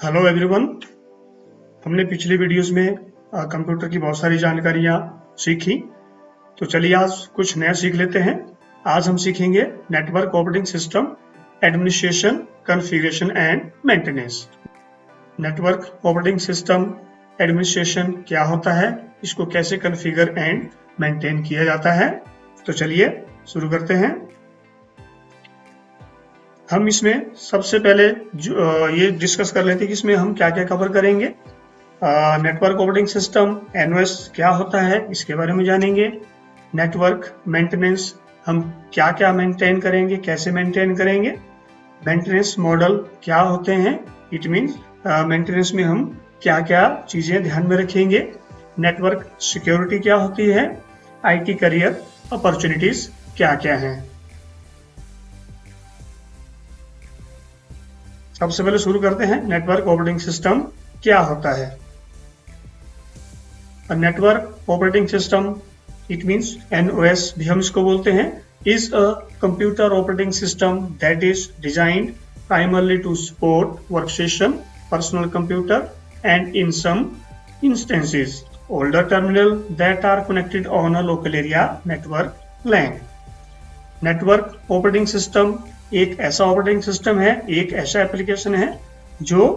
Hello everyone. हमने पिछली videos में कंप्यूटर की बहुत सारी जानकारियां सीखी, तो चलिए आज कुछ नया सीख लेते हैं। आज हम सीखेंगे network operating system administration, configuration and maintenance. Network operating system administration क्या होता है, इसको कैसे कॉन्फ़िगर एंड मेंटेन किया जाता है, तो चलिए शुरू करते हैं। हम इसमें सबसे पहले ये डिस्कस कर लेते हैं कि इसमें हम क्या क्या कवर करेंगे। नेटवर्क ऑपरेटिंग सिस्टम एनओएस क्या होता है, इसके बारे में जानेंगे। नेटवर्क मेंटेनेंस हम क्या क्या मेंटेन करेंगे, कैसे मेंटेन करेंगे। मेंटेनेंस मॉडल क्या होते हैं, इट मीन्स मेंटेनेंस में हम क्या क्या चीज़ें ध्यान में रखेंगे। नेटवर्क सिक्योरिटी क्या होती है, आईटी करियर अपॉर्चुनिटीज क्या क्या हैं। सबसे पहले शुरू करते हैं, नेटवर्क ऑपरेटिंग सिस्टम क्या होता है। Network operating system it means NOS भी हम इसको बोलते हैं, is a computer operating system that is designed primarily to support workstation, personal computer and in some instances older terminal that are connected on a local area network LAN। Network operating system एक ऐसा operating system है, एक ऐसा application है जो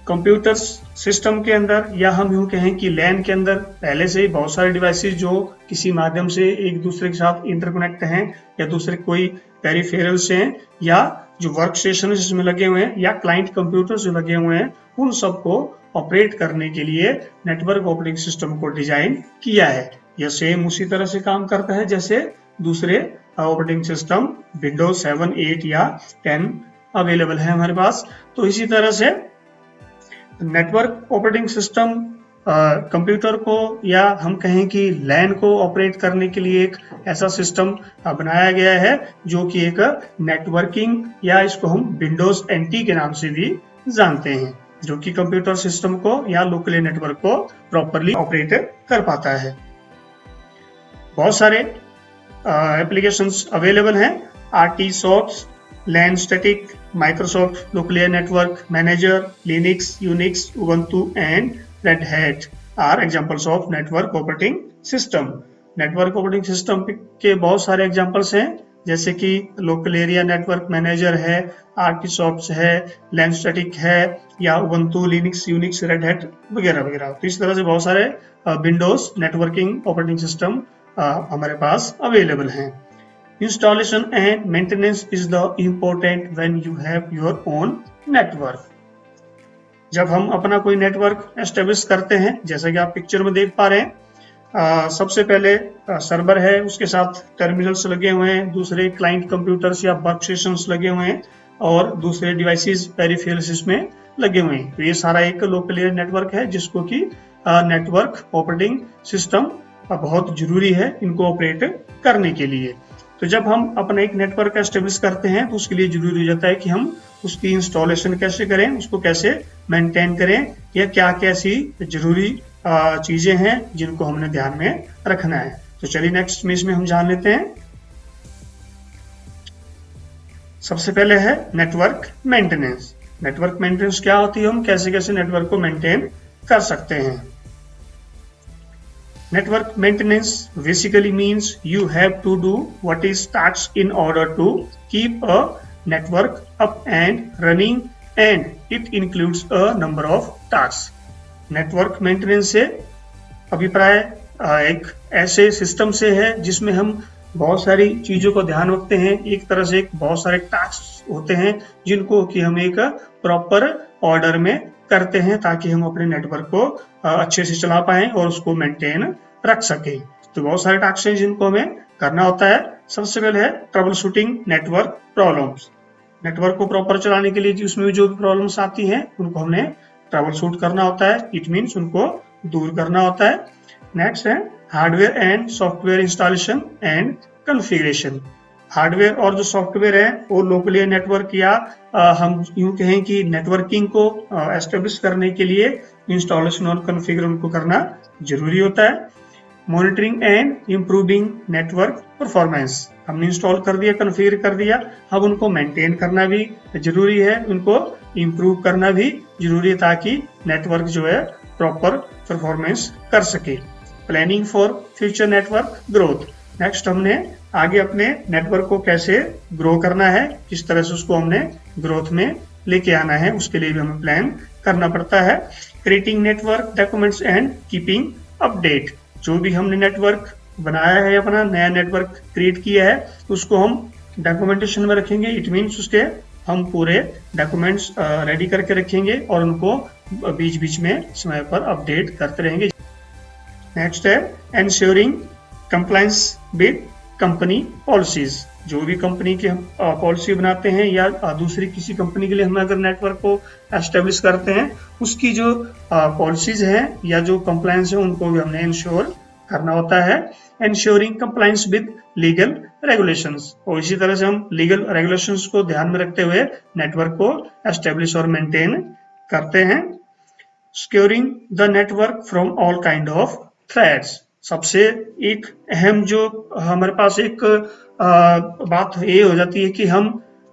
computer system के अंदर, या हम यूं कहें कि लैन के अंदर पहले से ही बहुत सारे डिवाइसेस जो किसी माध्यम से एक दूसरे के साथ इंटरकनेक्ट हैं, या दूसरे कोई पेरिफेरल से हैं, या जो वर्क स्टेशन जिसमें लगे हुए हैं, या क्लाइंट कंप्यूटर जो लगे हुए हैं, उन सबको ऑपरेट करने के लिए नेटवर्क ऑपरेटिंग सिस्टम को डिजाइन किया है। यह सेम उसी तरह से काम करता है जैसे दूसरे ऑपरेटिंग सिस्टम विंडोज 7, 8 या 10 अवेलेबल है हमारे पास। तो इसी तरह से नेटवर्क ऑपरेटिंग सिस्टम कंप्यूटर को, या हम कहें कि लैन को ऑपरेट करने के लिए एक ऐसा सिस्टम बनाया गया है जो कि एक नेटवर्किंग, या इसको हम विंडोज एनटी के नाम से भी जानते हैं, जो कि कंप्यूटर सिस्टम को या लोकल नेटवर्क को प्रॉपरली ऑपरेट कर पाता है। बहुत सारे एप्लीकेशंस अवेलेबल हैं, Artisoft, LAN static, Microsoft local network manager, Linux, Unix, Ubuntu and Red Hat are examples of network operating system. नेटवर्क ऑपरेटिंग सिस्टम के बहुत सारे एग्जांपल्स हैं, जैसे कि लोकल एरिया नेटवर्क मैनेजर है, आरटी सॉफ्ट है, लैन स्टैटिक है, या Ubuntu, Linux, Unix, Red Hat वगैरह वगैरह। तो इस तरह से बहुत सारे विंडोज नेटवर्किंग ऑपरेटिंग सिस्टम हमारे पास अवेलेबल हैं। Installation and maintenance is the important when you have your own network। जब हम अपना कोई नेटवर्क एस्टेब्लिश करते हैं, जैसा कि आप पिक्चर में देख पा रहे हैं, सबसे पहले सर्वर है, उसके साथ टर्मिनल्स लगे हुए हैं, दूसरे क्लाइंट कंप्यूटर्स या वर्क स्टेशंस लगे हुए हैं, और दूसरे डिवाइसेस पेरिफेरल्स इसमें लगे हुए हैं। तो ये सारा एक लोकल एरिया नेटवर्क है, जिसको कि नेटवर्क ऑपरेटिंग सिस्टम बहुत जरूरी है इनको ऑपरेट करने के लिए। तो जब हम अपना एक नेटवर्क एस्टेब्लिश करते हैं, तो उसके लिए जरूरी हो जाता है कि हम उसकी इंस्टॉलेशन कैसे करें, उसको कैसे मेंटेन करें, या क्या कैसी जरूरी चीजें हैं जिनको हमने ध्यान में रखना है। तो चलिए नेक्स्ट में इसमें हम जान लेते हैं। सबसे पहले है नेटवर्क मेंटेनेंस। नेटवर्क मेंटेनेंस क्या होती है, हम कैसे कैसे नेटवर्क को मेंटेन कर सकते हैं। Network maintenance basically means you have to do what is tasks in order to keep a network up and running, and it includes a number of tasks। Network maintenance से अभिप्राय एक ऐसे system से है जिसमें हम बहुत सारी चीजों को ध्यान रखते हैं। एक तरह से बहुत सारे टास्क होते हैं जिनको कि हम एक प्रॉपर ऑर्डर में करते हैं, ताकि हम अपने नेटवर्क को अच्छे से चला पाएं और उसको मेंटेन रख सके। तो बहुत सारे टास्क हैं जिनको हमें करना होता है। सबसे पहले है trouble shooting network problems. Network को प्रॉपर चलाने के लिए उसमें जो भी प्रॉब्लम्स आती हैं उनको हमने ट्रबल शूट करना होता है, इट मीन्स उनको दूर करना होता है। नेक्स्ट है hardware and software installation and configuration. Hardware और जो सॉफ्टवेयर है वो लोकल नेटवर्क, या हम यूं कहें कि नेटवर्किंग को एस्टेब्लिश करने के लिए इंस्टॉलेशन और कॉन्फ़िगरेशन को करना जरूरी होता है। Monitoring and improving network performance. हमने इंस्टॉल कर दिया, कॉन्फ़िगर कर दिया, अब उनको मेंटेन करना भी जरूरी है, उनको इम्प्रूव करना भी जरूरी है ताकि नेटवर्क जो है प्रॉपर परफॉर्मेंस कर सके। Planning for future network growth. Next हमने आगे अपने नेटवर्क को कैसे ग्रो करना है, किस तरह से उसको हमने ग्रोथ में लेके आना है, उसके लिए भी हमें प्लान करना पड़ता है। Creating network documents and keeping update. जो भी हमने नेटवर्क बनाया है, अपना नया नेटवर्क क्रिएट किया है, उसको हम डॉक्यूमेंटेशन में रखेंगे। इट मीन्स उसके हम पूरे डॉक्यूमेंट्स रेडी करके रखेंगे और उनको बीच बीच में समय पर अपडेट करते रहेंगे। नेक्स्ट है ensuring compliance with company policies. जो भी कंपनी की हम पॉलिसी बनाते हैं या दूसरी किसी कंपनी के लिए हम अगर नेटवर्क को एस्टेब्लिश करते हैं, उसकी जो पॉलिसीज हैं या जो कंप्लायंस है उनको भी हमने इंश्योर करना होता है। Ensuring compliance with legal regulations. और इसी तरह से हम लीगल रेगुलेशंस को ध्यान में रखते हुए नेटवर्क को एस्टेब्लिश और मेंटेन करते हैं। Securing the network from all kind of threats. सबसे एक अहम जो हमारे पास एक बात ये हो जाती है कि हम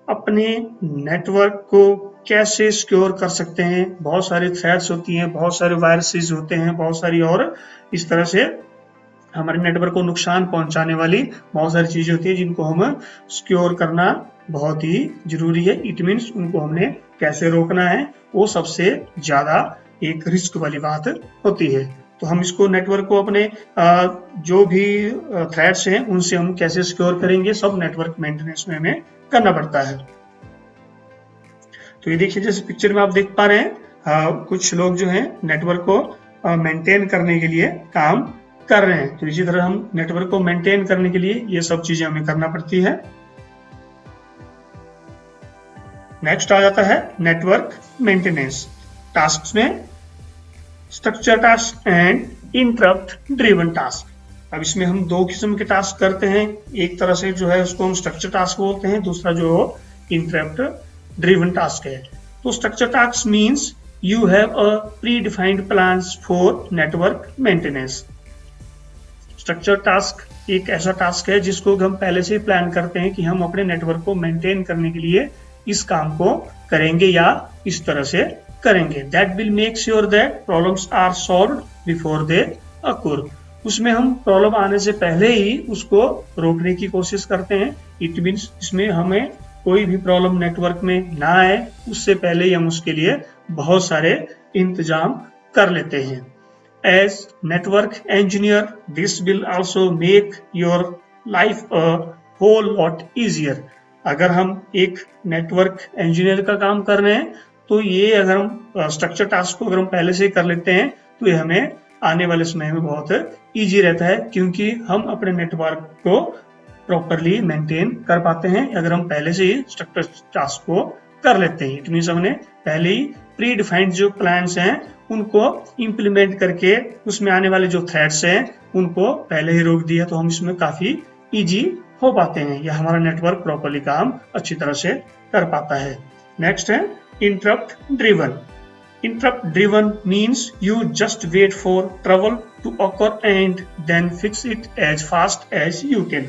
अपने नेटवर्क को कैसे सिक्योर कर सकते हैं। बहुत सारी थ्रेट्स होती हैं, बहुत सारे वायरसेस होते हैं, बहुत सारी और इस तरह से हमारे नेटवर्क को नुकसान पहुंचाने वाली बहुत सारी चीजें होती है जिनको हम सिक्योर करना बहुत ही जरूरी है। इट मीन्स उनको हमने कैसे रोकना है, वो सबसे ज्यादा एक रिस्क वाली बात होती है। तो हम इसको नेटवर्क को अपने जो भी थ्रेट्स हैं उनसे हम कैसे सिक्योर करेंगे, सब नेटवर्क मेंटेनेंस में हमें करना पड़ता है। तो ये देखिए जैसे पिक्चर में आप देख पा रहे हैं, कुछ लोग जो हैं नेटवर्क को मेंटेन करने के लिए काम कर रहे हैं। तो इसी तरह हम नेटवर्क को मेंटेन करने के लिए ये सब चीजें हमें करना पड़ती है। नेक्स्ट आ जाता है नेटवर्क मेंटेनेंस। टास्क में structure task and interrupt driven task. अब इसमें हम दो किस्म के टास्क करते हैं। एक तरह से जो है उसको हम स्ट्रक्चर टास्क बोलते हैं, दूसरा जो इंटरप्ट ड्रिवन टास्क है। तो structure task means you have a pre defined plans for network maintenance. Structure task एक ऐसा टास्क है जिसको हम पहले से ही प्लान करते हैं कि हम अपने नेटवर्क को मेंटेन करने के लिए इस काम को करेंगे या इस तरह से करेंगे। That will make sure that problems are solved before they occur. उसमें हम प्रॉब्लम आने से पहले ही उसको रोकने की कोशिश करते हैं। इट मीन्स इसमें हमें कोई भी प्रॉब्लम नेटवर्क में ना आए उससे पहले ही हम उसके लिए बहुत सारे इंतजाम कर लेते हैं। As network engineer this will also make your life a whole lot easier. अगर हम एक नेटवर्क इंजीनियर का काम कर रहे हैं तो ये अगर हम स्ट्रक्चर टास्क को अगर हम पहले से कर लेते हैं तो ये हमें आने वाले समय में बहुत इजी रहता है, क्योंकि हम अपने नेटवर्क को प्रॉपरली मेंटेन कर पाते हैं अगर हम पहले से ही स्ट्रक्चर टास्क को कर लेते हैं। इट मीन्स हमने पहले ही प्री डिफाइंड जो प्लान्स हैं उनको इम्प्लीमेंट करके उसमें आने वाले जो थ्रेट्स हैं उनको पहले ही रोक दिया, तो हम इसमें काफी इजी हो पाते हैं या हमारा नेटवर्क प्रॉपरली काम अच्छी तरह से कर पाता है। नेक्स्ट है interrupt driven. Interrupt driven means you just wait for trouble to occur and then fix it as fast as you can.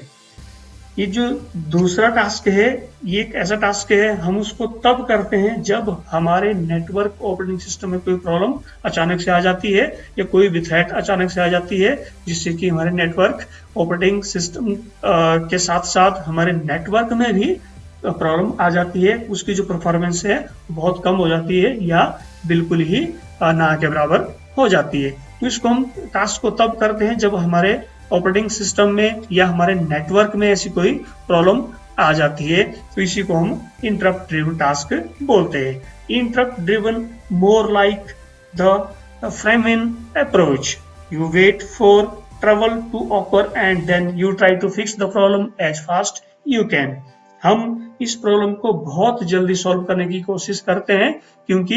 ये जो दूसरा टास्क है ये एक ऐसा टास्क है हम उसको तब करते हैं जब हमारे नेटवर्क ऑपरेटिंग सिस्टम में कोई प्रॉब्लम अचानक से आ जाती है या कोई भी थ्रेट अचानक से आ जाती है जिससे कि हमारे नेटवर्क ऑपरेटिंग सिस्टम के साथ साथ हमारे नेटवर्क में भी प्रॉब्लम आ जाती है। उसकी जो परफॉर्मेंस है बहुत कम हो जाती है या बिल्कुल ही ना के बराबर हो जाती है। तो इसको हम टास्क को तब करते हैं जब हमारे ऑपरेटिंग सिस्टम में या हमारे नेटवर्क में ऐसी कोई प्रॉब्लम आ जाती है, तो इसी को हम इंटरप्ट ड्रिवन टास्क बोलते हैं। Interrupt driven more like the fireman approach. You wait for trouble to occur and then you try to fix the problem as fast you can. हम इस प्रॉब्लम को बहुत जल्दी सॉल्व करने की कोशिश करते हैं, क्योंकि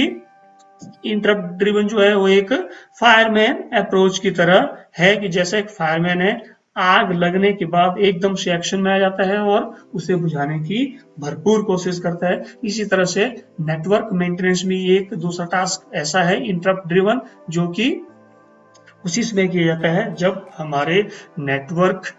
इंटरप्ट ड्रिवन जो है वो एक फायरमैन अप्रोच की तरह है कि जैसे एक फायरमैन है आग लगने के बाद एकदम से एक्शन में आ जाता है और उसे बुझाने की भरपूर कोशिश करता है। इसी तरह से नेटवर्क मेंटेनेंस में एक दूसरा टास्क ऐसा है इंटरप्ट ड्रिवन, जो कि उसी समय किया जाता है जब हमारे नेटवर्क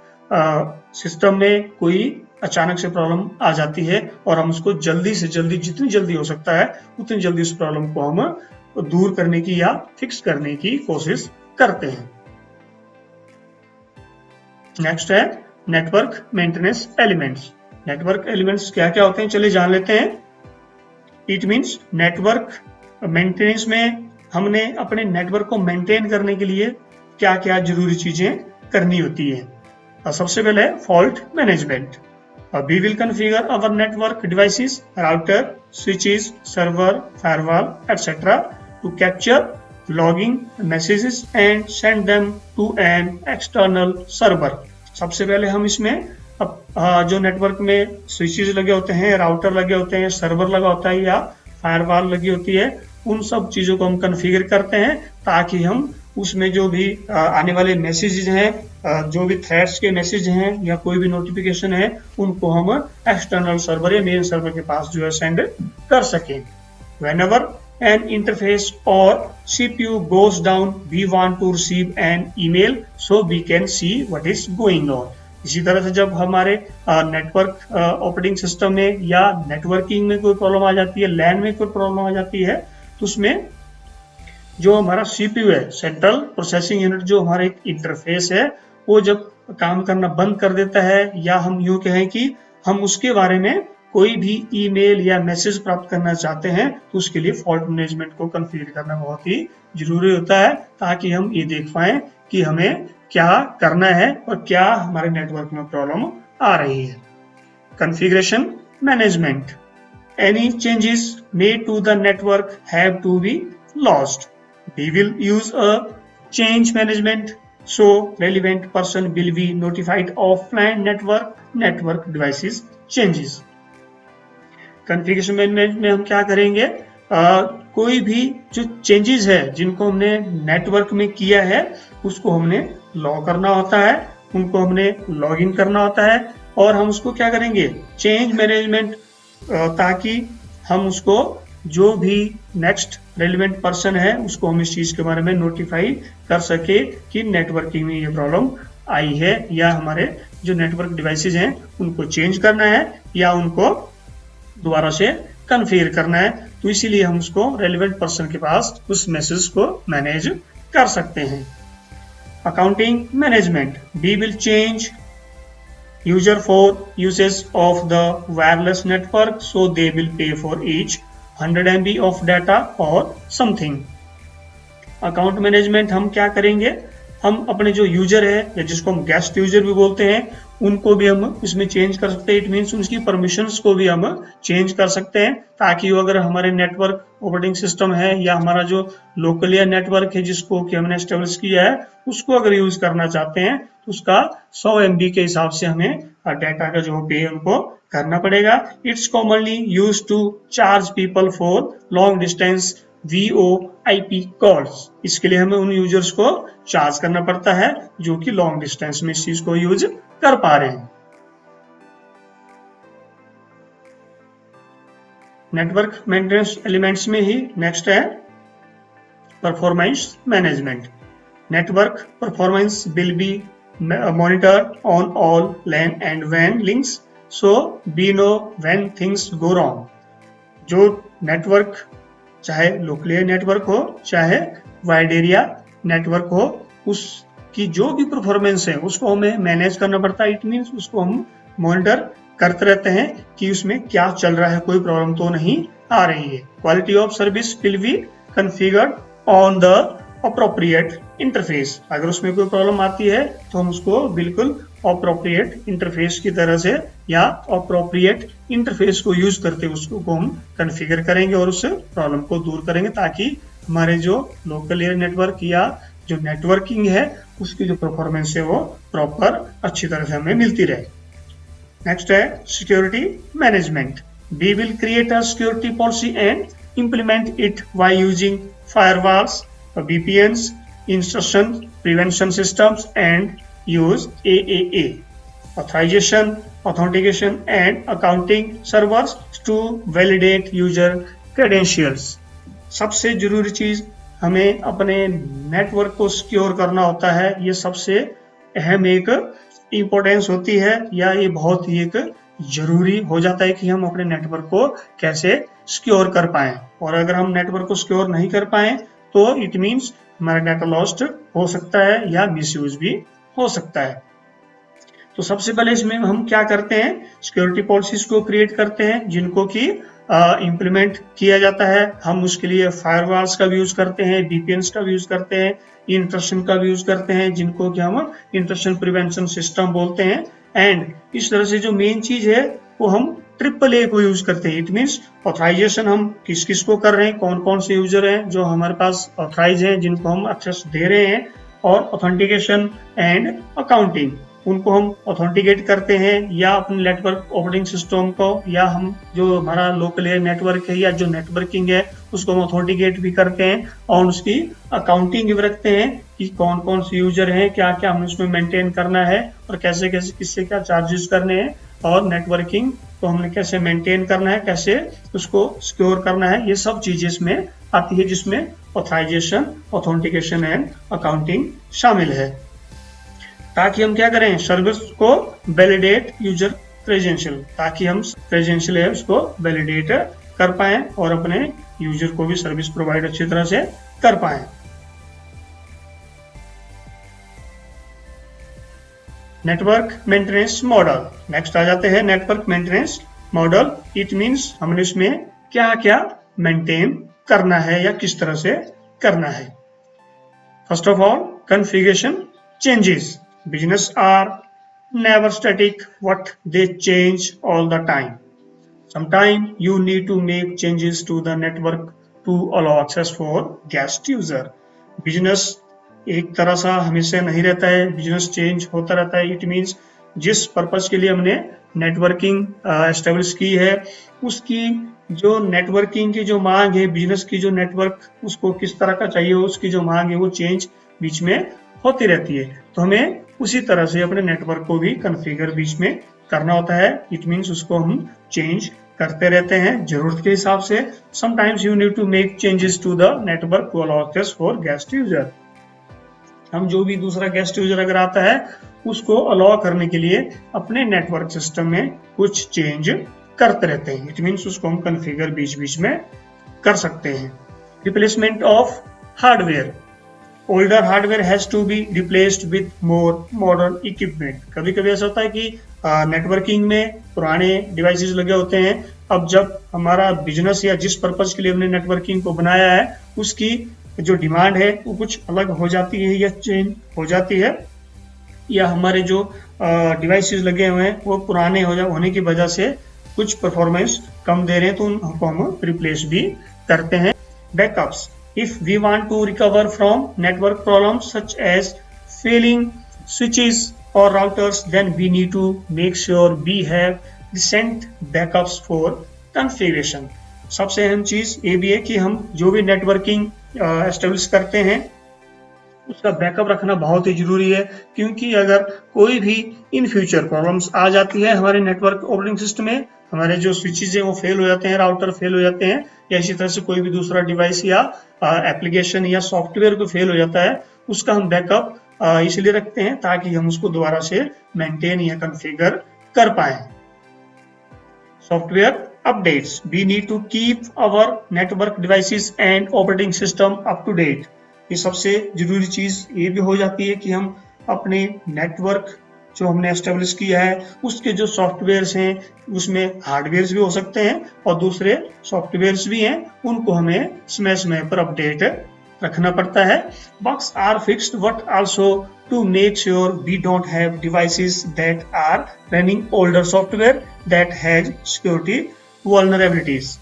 सिस्टम में कोई अचानक से प्रॉब्लम आ जाती है और हम उसको जल्दी से जल्दी, जितनी जल्दी हो सकता है उतनी जल्दी उस प्रॉब्लम को हम दूर करने की या फिक्स करने की कोशिश करते हैं। नेक्स्ट है network maintenance elements. Network elements क्या क्या होते हैं चलिए जान लेते हैं। इट मीन्स नेटवर्क मेंटेनेंस में हमने अपने नेटवर्क को मेंटेन करने के लिए क्या क्या जरूरी चीजें करनी होती है। सबसे पहले fault management. We will configure our network devices, router, switches, server, firewall etcetera to capture logging messages and send them to an external server. सबसे पहले हम इसमें जो नेटवर्क में स्विचेस लगे होते हैं, राउटर लगे होते हैं, सर्वर लगा होता है या फायरवॉल लगी होती है, उन सब चीजों को हम कॉन्फ़िगर करते हैं ताकि हम उसमें जो भी आने वाले मैसेजेस हैं, जो भी थ्रेड्स के मैसेज हैं या कोई भी नोटिफिकेशन है, उनको हम एक्सटर्नल सर्वर या मेन सर्वर के पास जो है सेंड कर सकें। Whenever an interface or CPU goes down, we want to receive an email so we can see what is going on. इसी तरह से जब हमारे नेटवर्क ऑपरेटिंग सिस्टम में या नेटवर्किंग में कोई प्रॉब्लम आ जाती है, लैन में कोई प्रॉब्लम आ जाती है, तो उसमें जो हमारा CPU है, सेंट्रल प्रोसेसिंग यूनिट, जो हमारा एक इंटरफेस है, वो जब काम करना बंद कर देता है या हम यूं कहें कि हम उसके बारे में कोई भी ईमेल या मैसेज प्राप्त करना चाहते हैं, तो उसके लिए फॉल्ट मैनेजमेंट को कॉन्फ़िगर करना बहुत ही जरूरी होता है ताकि हम ये देख पाएं कि हमें क्या करना है और क्या हमारे नेटवर्क में प्रॉब्लम आ रही है। Configuration management. Any changes made to the network have to be lost. We will use a change management so relevant person will be notified of planned network devices changes. Configuration management में हम क्या करेंगे, कोई भी जो changes है जिनको हमने नेटवर्क में किया है उसको हमने लॉग करना होता है, उनको हमने लॉग इन करना होता है और हम उसको क्या करेंगे, चेंज मैनेजमेंट, ताकि हम उसको जो भी नेक्स्ट रेलिवेंट पर्सन है उसको हम इस चीज के बारे में नोटिफाई कर सके कि नेटवर्किंग में ये प्रॉब्लम आई है या हमारे जो नेटवर्क डिवाइसेज हैं उनको चेंज करना है या उनको दोबारा से कॉन्फ़िगर करना है। तो इसीलिए हम उसको रेलिवेंट पर्सन के पास उस मैसेज को मैनेज कर सकते हैं। Accounting management. We will change user for usage of the wireless network so they will pay for each 100 MB of data और समथिंग। अकाउंट मैनेजमेंट हम क्या करेंगे, हम अपने जो यूजर है या जिसको हम गेस्ट यूजर भी बोलते हैं उनको भी हम इसमें चेंज कर सकते हैं। इट मीन्स उसकी परमिशंस को भी हम चेंज कर सकते हैं ताकि वो अगर हमारे नेटवर्क ऑपरेटिंग सिस्टम है या हमारा जो लोकल या नेटवर्क है जिसको कि हमने एस्टेब्लिश किया है उसको अगर यूज करना चाहते हैं तो उसका 100 MB के हिसाब से हमें डाटा का जो पे उनको करना पड़ेगा। It's commonly use to charge people for long distance VoIP calls. इसके लिए हमें उन यूजर्स को चार्ज करना पड़ता है जो कि लॉन्ग डिस्टेंस में इस चीज को यूज कर पा रहे हैं। नेटवर्क मेंटेनेंस एलिमेंट्स में ही नेक्स्ट है performance management. Network performance will be monitored on all LAN and WAN links so we know when things go wrong। जो नेटवर्क चाहे लोकल नेटवर्क हो चाहे वाइड एरिया नेटवर्क हो, उसकी जो भी परफॉर्मेंस है उसको हमें मैनेज करना पड़ता है। इट मीन्स उसको हम मॉनिटर करते रहते हैं कि उसमें क्या चल रहा है, कोई प्रॉब्लम तो नहीं आ रही है। Quality of service will be configured on the appropriate interface. अगर उसमें कोई प्रॉब्लम आती है तो हम उसको बिल्कुल अप्रोप्रिएट इंटरफेस की तरह से या अप्रोप्रिएट इंटरफेस को यूज करते उसको हम कॉन्फ़िगर करेंगे और उस प्रॉब्लम को दूर करेंगे ताकि हमारे जो लोकल एरिया नेटवर्क या जो नेटवर्किंग है उसकी जो परफॉर्मेंस है वो प्रॉपर अच्छी तरह से हमें मिलती रहे। नेक्स्ट है security management. We will create a security policy and implement it by using firewalls, VPNs, intrusion prevention systems and use AAA authorization, authentication and accounting servers to validate user credentials। सबसे जरूरी चीज हमें अपने network को secure करना होता है। ये सबसे अहम एक इम्पोर्टेंस होती है या ये बहुत ही एक जरूरी हो जाता है कि हम अपने नेटवर्क को कैसे सिक्योर कर पाएं। और अगर हम नेटवर्क को सिक्योर नहीं कर पाएं तो इट मीन्स हमारा डाटा लॉस्ट हो सकता है या मिसयूज भी हो सकता है। तो सबसे पहले इसमें हम क्या करते हैं, सिक्योरिटी पॉलिसीज को क्रिएट करते हैं जिनको कि इम्प्लीमेंट किया जाता है। हम उसके लिए फायरवॉल्स का भी यूज करते हैं, VPNs का भी यूज करते हैं, इंट्रशन का भी यूज करते हैं जिनको कि हम इंट्रशन प्रिवेंशन सिस्टम बोलते हैं। एंड इस तरह से जो मेन चीज है वो हम AAA को यूज करते हैं। इट मीन्स ऑथराइजेशन हम किस किस को कर रहे हैं, कौन कौन से यूजर हैं जो हमारे पास ऑथराइज हैं जिनको हम एक्सेस दे रहे हैं, और ऑथेंटिकेशन एंड अकाउंटिंग उनको हम ऑथेंटिकेट करते हैं या अपने नेटवर्क ऑपरेटिंग सिस्टम को, या हम जो हमारा लोकल नेटवर्क है या जो नेटवर्किंग है उसको हम ऑथेंटिकेट भी करते हैं और उसकी अकाउंटिंग भी रखते हैं कि कौन कौन से यूजर हैं, क्या क्या हमें उसमें मेंटेन करना है और कैसे कैसे किससे क्या चार्जेस करने हैं, और नेटवर्किंग को हमने कैसे मेंटेन करना है, कैसे उसको सिक्योर करना है। ये सब चीजें इसमें आती है जिसमें ऑथराइजेशन, ऑथेंटिकेशन एंड अकाउंटिंग शामिल है, ताकि हम क्या करें, सर्विस को वैलिडेट यूजर क्रेडेंशियल, ताकि हम क्रेडेंशियल है उसको वैलिडेट कर पाए और अपने यूजर को भी सर्विस प्रोवाइड अच्छी तरह से कर पाए। नेटवर्क मेंटेनेंस मॉडल, नेक्स्ट आ जाते हैं network maintenance model. It means हमने इसमें क्या क्या मेंटेन करना है या किस तरह से करना है। First of all, configuration changes. Business are never static, what they change all the time. Sometimes you need to make changes to the network to allow access for guest user. Business एक तरह सा हमेशा नहीं रहता है, business change होता रहता है। इट मीन्स जिस पर्पज के लिए हमने नेटवर्किंग एस्टेब्लिश की है उसकी जो नेटवर्किंग की जो मांग है, बिजनेस की जो नेटवर्क उसको किस तरह का चाहिए, उसकी जो मांग है वो चेंज बीच में होती रहती है। तो हमें उसी तरह से अपने नेटवर्क को भी कॉन्फ़िगर बीच में करना होता है। इट मीन्स उसको हम चेंज करते रहते हैं जरूरत के हिसाब से। Sometimes you need to make changes to the network to allow access for guest user. हम जो भी दूसरा गेस्ट यूजर अगर आता है उसको अलाउ करने के लिए अपने नेटवर्क सिस्टम में कुछ चेंज करते रहते हैं। इट मीन्स उसको हम कॉन्फ़िगर बीच बीच में कर सकते हैं। Replacement of hardware, older hardware has to be replaced with more modern equipment. कभी कभी ऐसा होता है कि नेटवर्किंग में पुराने डिवाइसेस लगे होते हैं, अब जब हमारा बिजनेस या जिस पर्पज के लिए हमने नेटवर्किंग को बनाया है उसकी जो डिमांड है वो कुछ अलग हो जाती है या चेंज हो जाती है, या हमारे जो डिवाइसेस लगे हुए हैं वो पुराने होने की वजह से कुछ परफॉर्मेंस कम दे रहे हैं तो उनको हम रिप्लेस भी करते हैं। Backups, if we want to recover from network problems such as failing switches or routers, then we need to make sure we have decent backups for configuration. सबसे अहम चीज ये भी है कि हम जो भी नेटवर्किंग एस्टेब्लिश करते हैं उसका बैकअप रखना बहुत ही जरूरी है, क्योंकि अगर कोई भी इन फ्यूचर प्रॉब्लम्स आ जाती है हमारे नेटवर्क ऑपरेटिंग सिस्टम में, हमारे जो स्विचेज है वो फेल हो जाते हैं, राउटर फेल हो जाते हैं, या इसी तरह से कोई भी दूसरा डिवाइस या एप्लीकेशन या सॉफ्टवेयर को फेल हो जाता है, उसका हम बैकअप इसलिए रखते हैं ताकि हम उसको दोबारा से मेंटेन या कॉन्फ़िगर कर पाए। Software updates, we need to keep our network devices and operating system up to date. ये सबसे जरूरी चीज ये भी हो जाती है कि हम अपने नेटवर्क जो हमने एस्टेब्लिश किया है उसके जो सॉफ्टवेयर्स हैं उसमें हार्डवेयर्स भी हो सकते हैं और दूसरे सॉफ्टवेयर्स भी हैं, उनको हमें समय समय पर अपडेट रखना पड़ता है। Bugs are fixed but also to make sure we don't have devices that are running older software that has security vulnerabilities.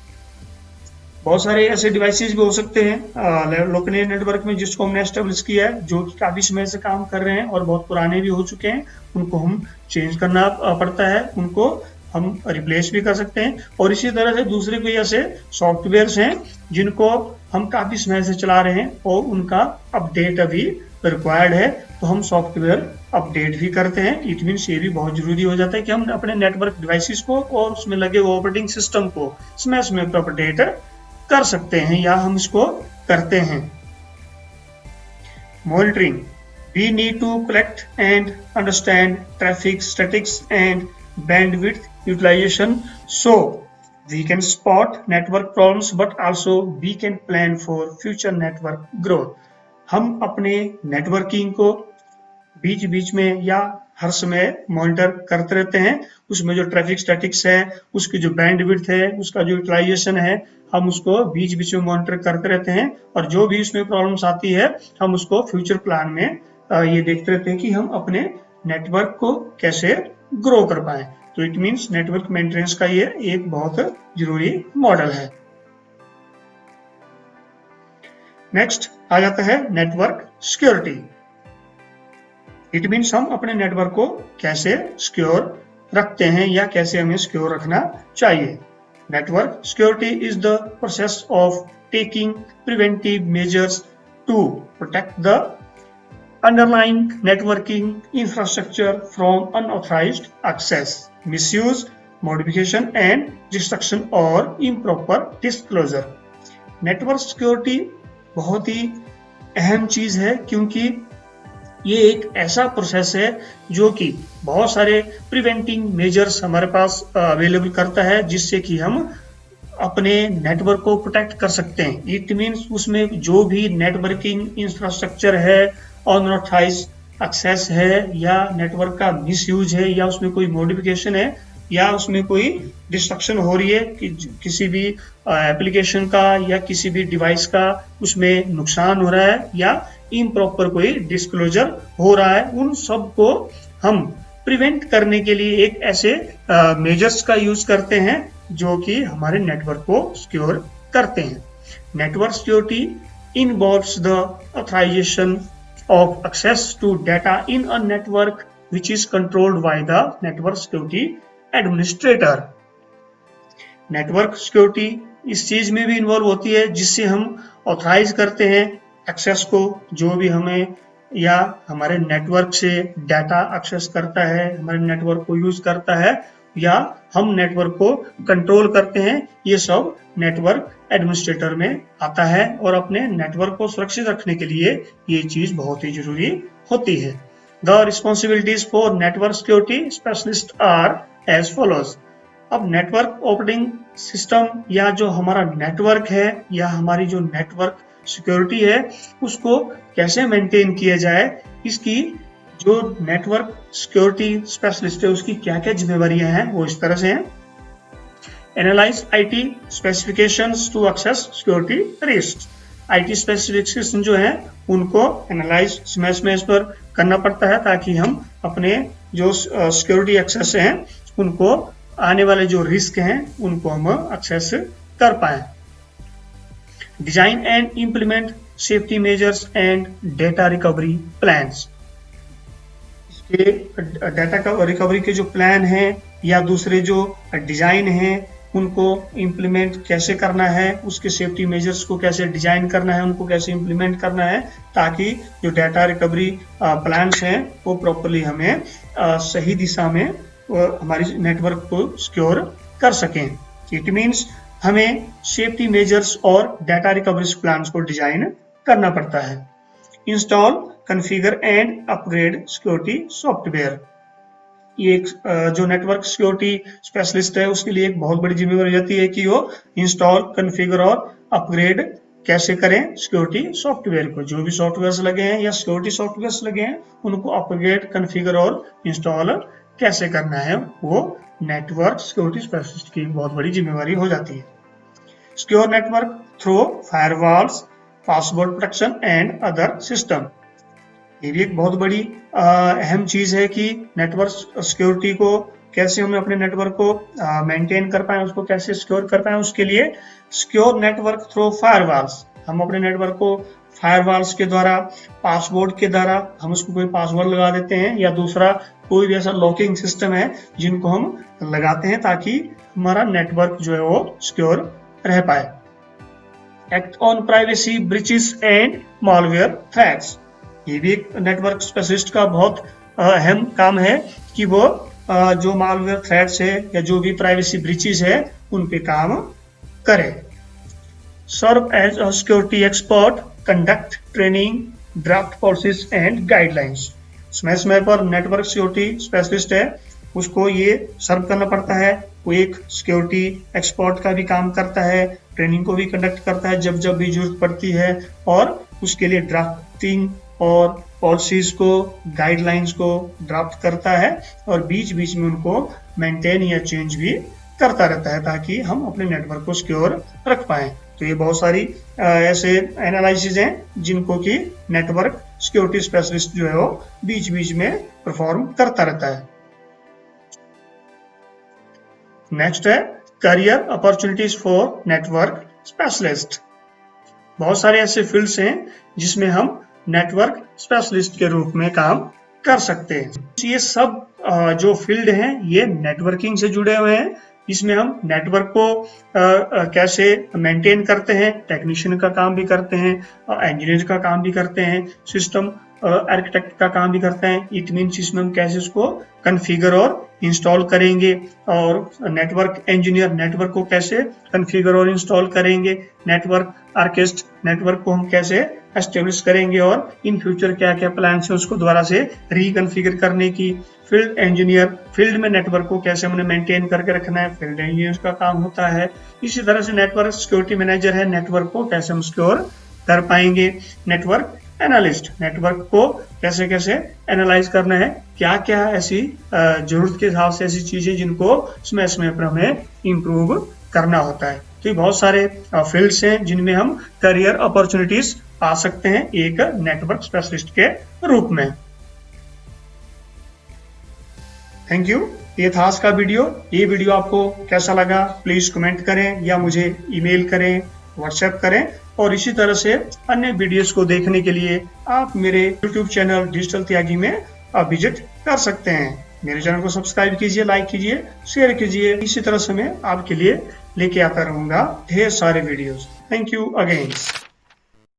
बहुत सारे ऐसे डिवाइसेस भी हो सकते हैं लोकल नेटवर्क में जिसको हमने एस्टेब्लिश किया है जो कि काफी समय से काम कर रहे हैं और बहुत पुराने भी हो चुके हैं, उनको हम चेंज करना पड़ता है, उनको हम रिप्लेस भी कर सकते हैं। और इसी तरह से दूसरे कोई ऐसे सॉफ्टवेयर्स हैं जिनको हम काफी समय से चला रहे हैं और उनका अपडेट अभी रिक्वायर्ड है, तो हम सॉफ्टवेयर अपडेट भी करते हैं। इट मीन्स ये भी बहुत जरूरी हो जाता है कि हम अपने नेटवर्क डिवाइसेस को और उसमें लगे ऑपरेटिंग सिस्टम को समय समय पर अपडेट कर सकते हैं या हम इसको करते हैं। Monitoring, we need to collect and understand traffic statics and bandwidth utilization, so we can spot network problems but also we can plan for future network growth. हम अपने नेटवर्किंग को बीच बीच में या हर समय मॉनिटर करते रहते हैं, उसमें जो ट्रैफिक स्टैटिक्स है, उसकी जो बैंडविड्थ है, उसका जो यूटिलाइजेशन है, हम उसको बीच बीच में मॉनिटर करते रहते हैं और जो भी उसमें प्रॉब्लम्स आती है हम उसको फ्यूचर प्लान में ये देखते रहते हैं कि हम अपने नेटवर्क को कैसे ग्रो कर पाए। तो इट मीन्स नेटवर्क मेंटेनेंस का ये एक बहुत जरूरी मॉडल है। नेक्स्ट आ जाता है नेटवर्क सिक्योरिटी। इट मीन्स हम अपने नेटवर्क को कैसे सिक्योर रखते हैं या कैसे हमें सिक्योर रखना चाहिए। Network security is the process of taking preventive measures to protect the underlying networking infrastructure from unauthorized access, misuse, modification and destruction or improper disclosure. Network security बहुत ही अहम चीज है क्योंकि ये एक ऐसा प्रोसेस है जो कि बहुत सारे प्रिवेंटिंग मेजर्स हमारे पास अवेलेबल करता है जिससे कि हम अपने नेटवर्क को प्रोटेक्ट कर सकते हैं। इट मीन्स उसमें जो भी नेटवर्किंग इंफ्रास्ट्रक्चर है, अनऑथराइज एक्सेस है या नेटवर्क का मिसयूज है या उसमें कोई मॉडिफिकेशन है या उसमें कोई डिस्ट्रक्शन हो रही है कि किसी भी एप्लीकेशन का या किसी भी डिवाइस का उसमें नुकसान हो रहा है या इम्प्रॉपर कोई डिस्क्लोजर हो रहा है, उन सब को हम प्रिवेंट करने के लिए एक ऐसे मेजर्स का यूज करते हैं जो कि हमारे नेटवर्क को सिक्योर करते हैं। Network security involves the authorisation of access to data in a network which is controlled by the network security administrator. Network security इस चीज में भी इन्वॉल्व होती है जिससे हम ऑथराइज करते हैं एक्सेस को, जो भी हमें या हमारे नेटवर्क से डाटा एक्सेस करता है, हमारे नेटवर्क को यूज करता है या हम नेटवर्क को कंट्रोल करते हैं, ये सब नेटवर्क एडमिनिस्ट्रेटर में आता है और अपने नेटवर्क को सुरक्षित रखने के लिए ये चीज बहुत ही जरूरी होती है। The responsibilities for network security specialist are as follows. अब नेटवर्क ऑपरेटिंग सिस्टम या जो हमारा नेटवर्क है या हमारी जो नेटवर्क सिक्योरिटी है उसको कैसे मेंटेन किया जाए, इसकी जो नेटवर्क सिक्योरिटी स्पेशलिस्ट है उसकी क्या क्या जिम्मेवारियां हैं वो इस तरह से हैं। Analyse IT specifications to access security risk. IT specification जो है उनको एनालाइज समय पर करना पड़ता है ताकि हम अपने जो सिक्योरिटी एक्सेस हैं उनको आने वाले जो रिस्क हैं उनको हम एक्सेस कर पाए। Design and implement safety measures and data recovery plans. Data recovery के जो प्लान हैं या दूसरे जो डिजाइन हैं उनको इम्प्लीमेंट कैसे करना है, उसके सेफ्टी मेजर्स को कैसे डिजाइन करना है, उनको कैसे इम्प्लीमेंट करना है ताकि जो डाटा रिकवरी प्लान्स हैं वो प्रॉपरली हमें सही दिशा में हमारी नेटवर्क को सिक्योर कर सकें। इट मीन्स हमें सेफ्टी मेजर्स और डाटा रिकवरी प्लान्स को डिजाइन करना पड़ता है। Install, configure and upgrade security software. ये एक जो नेटवर्क सिक्योरिटी स्पेशलिस्ट है उसके लिए एक बहुत बड़ी जिम्मेदारी रहती है कि वो इंस्टॉल, कॉन्फ़िगर और अपग्रेड कैसे करें सिक्योरिटी सॉफ्टवेयर को। जो भी सॉफ्टवेयर लगे हैं या सिक्योरिटी सॉफ्टवेयर लगे हैं उनको अपग्रेड, कॉन्फ़िगर और इंस्टॉल कैसे करना है वो नेटवर्क सिक्योरिटी स्पेशलिस्ट की बहुत बड़ी जिम्मेवारी हो जाती है। Secure network through firewalls, password protection and other system. ये भी एक बहुत बड़ी अहम चीज है कि नेटवर्क सिक्योरिटी को कैसे हमें अपने नेटवर्क को मेंटेन कर पाए, उसको कैसे सिक्योर कर पाए। उसके लिए सिक्योर नेटवर्क थ्रू फायरवॉल्स, हम अपने नेटवर्क को फायरवॉल्स के द्वारा, पासवर्ड के द्वारा हम उसको कोई पासवर्ड लगा देते हैं या दूसरा कोई भी ऐसा लॉकिंग सिस्टम है जिनको हम लगाते हैं ताकि हमारा नेटवर्क जो है वो सिक्योर रह पाए। Act on privacy breaches and malware threats. ये भी एक नेटवर्क स्पेशलिस्ट का बहुत अहम काम है कि वो जो मालवेयर थ्रेट्स है या जो भी प्राइवेसी ब्रीचेस है उन पे काम करे। Serve as a security expert, conduct training, draft policies and guidelines. समय समय पर नेटवर्क सिक्योरिटी स्पेशलिस्ट है उसको ये सर्व करना पड़ता है। वो एक सिक्योरिटी एक्सपर्ट का भी काम करता है, ट्रेनिंग को भी कंडक्ट करता है जब जब भी जरूरत पड़ती है, और उसके लिए ड्राफ्टिंग और पॉलिसीज को, गाइडलाइंस को ड्राफ्ट करता है और बीच बीच में उनको मेंटेन या चेंज भी करता रहता है ताकि हम अपने नेटवर्क को सिक्योर रख पाए। तो ये बहुत सारी ऐसे एनालिसिस हैं जिनको कि नेटवर्क सिक्योरिटी स्पेशलिस्ट जो है वो बीच बीच में परफॉर्म करता रहता है। नेक्स्ट है career opportunities for network specialist. बहुत सारे ऐसे फील्ड्स हैं जिसमें हम नेटवर्क स्पेशलिस्ट के रूप में काम कर सकते हैं। ये सब जो फील्ड हैं ये नेटवर्किंग से जुड़े हुए हैं। इसमें हम नेटवर्क को कैसे मेंटेन करते हैं, टेक्नीशियन का काम भी करते हैं, इंजीनियर का काम भी करते हैं, सिस्टम आर्किटेक्ट का काम भी करते हैं। इट मीन्स इसमें हम कैसे उसको कॉन्फ़िगर और इंस्टॉल करेंगे, और नेटवर्क इंजीनियर नेटवर्क को कैसे कॉन्फ़िगर और इंस्टॉल करेंगे, नेटवर्क आर्किटेक्ट नेटवर्क को हम कैसे एस्टेब्लिश करेंगे और इन फ्यूचर क्या क्या प्लान है उसको दोबारा से रिकॉन्फ़िगर करने की। फील्ड इंजीनियर फील्ड में नेटवर्क को कैसे हमने मेंटेन करके रखना है, फील्ड इंजीनियर का काम होता है। इसी तरह से नेटवर्क सिक्योरिटी मैनेजर है, नेटवर्क को कैसे हम सिक्योर कर पाएंगे। नेटवर्क एनालिस्ट नेटवर्क को कैसे कैसे एनालाइज करना है, क्या क्या ऐसी जरूरत के हिसाब से ऐसी चीजें जिनको समय पर हमें इम्प्रूव करना होता है। तो ये बहुत सारे फील्ड्स हैं जिनमें हम करियर अपॉर्चुनिटीज पा सकते हैं एक नेटवर्क स्पेशलिस्ट के रूप में। Thank you. ये था आज का वीडियो। ये वीडियो आपको कैसा लगा प्लीज कमेंट करें या मुझे ईमेल करें, व्हाट्सएप करें, और इसी तरह से अन्य वीडियोस को देखने के लिए आप मेरे YouTube चैनल डिजिटल त्यागी में विजिट कर सकते हैं। मेरे चैनल को सब्सक्राइब कीजिए, लाइक कीजिए, शेयर कीजिए। इसी तरह से मैं आपके लिए लेके आता रहूंगा ढेर सारे वीडियोस। Thank you again.